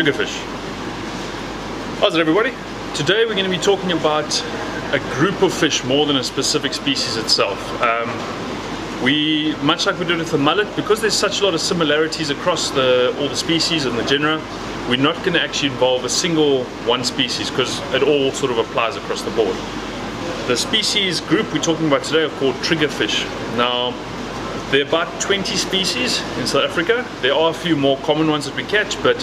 Triggerfish. How's it, everybody? Today we're going to be talking about a group of fish more than a specific species itself. Much like we did with the mullet, because there's such a lot of similarities across all the species and the genera, we're not going to actually involve a single one species because it all sort of applies across the board. The species group we're talking about today are called Triggerfish. Now, there are about 20 species in South Africa. There are a few more common ones that we catch, but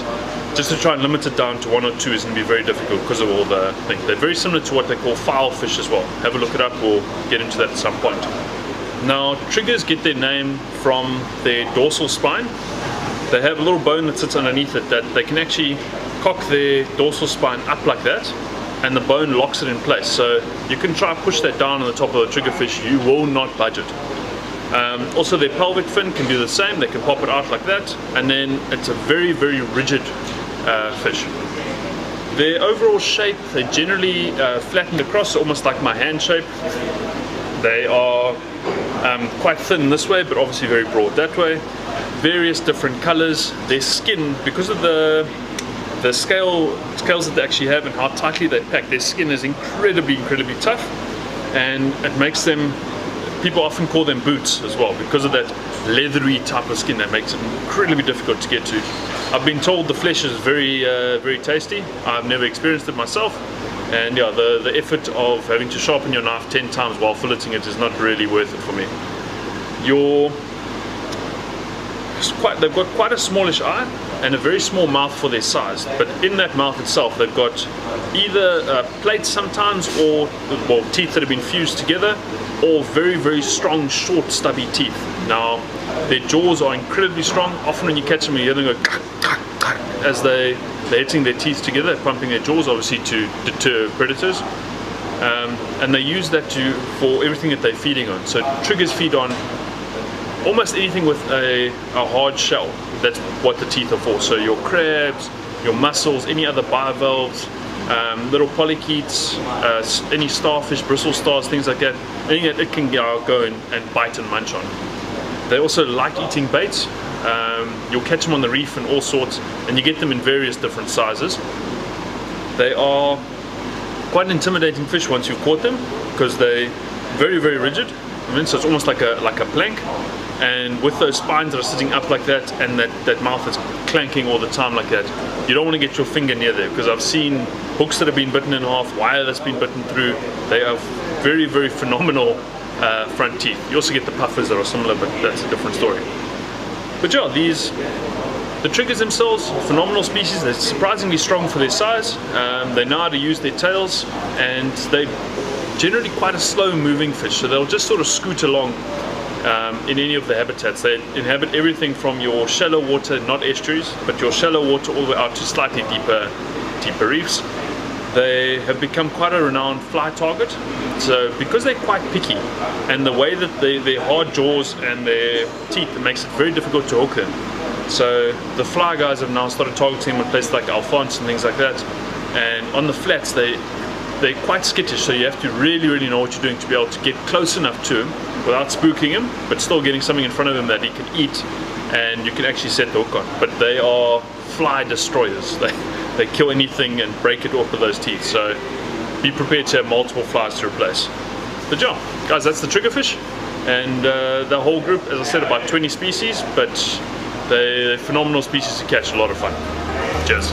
just to try and limit it down to one or two is going to be very difficult because of all the things. They're very similar to what they call fowl fish as well. Have a look it up, we'll get into that at some point. Now, triggers get their name from their dorsal spine. They have a little bone that sits underneath it that they can actually cock their dorsal spine up like that, and the bone locks it in place. So you can try and push that down on the top of the triggerfish, you will not budge it. Also, their pelvic fin can do the same. They can pop it out like that, and then it's a very, very rigid fish. Their overall shape, they're generally flattened across, almost like my hand shape. They are quite thin this way, but obviously very broad that way. Various different colors. Their skin, because of the scales that they actually have and how tightly they pack, their skin is incredibly tough, and it makes them, people often call them boots as well, because of that leathery type of skin that makes it incredibly difficult to get to. I've been told the flesh is very tasty. I've never experienced it myself, and yeah, the effort of having to sharpen your knife 10 times while filleting it is not really worth it for me. They've got quite a smallish eye and a very small mouth for their size, but in that mouth itself they've got either plates sometimes, or teeth that have been fused together, or very strong, short, stubby teeth. Now, their jaws are incredibly strong. Often when you catch them, you hear them go as they're hitting their teeth together, pumping their jaws, obviously to deter predators. And they use that for everything that they're feeding on. So triggers feed on almost anything with a hard shell. That's what the teeth are for. So your crabs, your mussels, any other bivalves, little polychaetes, any starfish, bristle stars, things like that. Anything that it can go and bite and munch on. They also like eating baits. You'll catch them on the reef and all sorts, and you get them in various different sizes. They are quite an intimidating fish once you've caught them, because they're very rigid. So it's almost like a plank. And with those spines that are sitting up like that, and that mouth is clanking all the time like that, you don't want to get your finger near there, because I've seen hooks that have been bitten in half, wire that's been bitten through. They have very phenomenal front teeth. You also get the puffers that are similar, but that's a different story. But yeah, the triggers themselves, phenomenal species. They're surprisingly strong for their size. They know how to use their tails, and they're generally quite a slow moving fish, so they'll just sort of scoot along in any of the habitats. They inhabit everything from your shallow water, not estuaries, but your shallow water all the way out to slightly deeper reefs. They have become quite a renowned fly target. So because they're quite picky, and the way that their hard jaws and their teeth makes it very difficult to hook them. So the fly guys have now started targeting them in places like Alphonse and things like that. And on the flats, they're quite skittish, so you have to really know what you're doing to be able to get close enough to him without spooking him, but still getting something in front of him that he can eat and you can actually set the hook on. But they are fly destroyers. They kill anything and break it off with those teeth, so be prepared to have multiple flies to replace. But yeah, guys, that's the triggerfish, and the whole group, as I said, about 20 species, but they're phenomenal species to catch, a lot of fun. Cheers.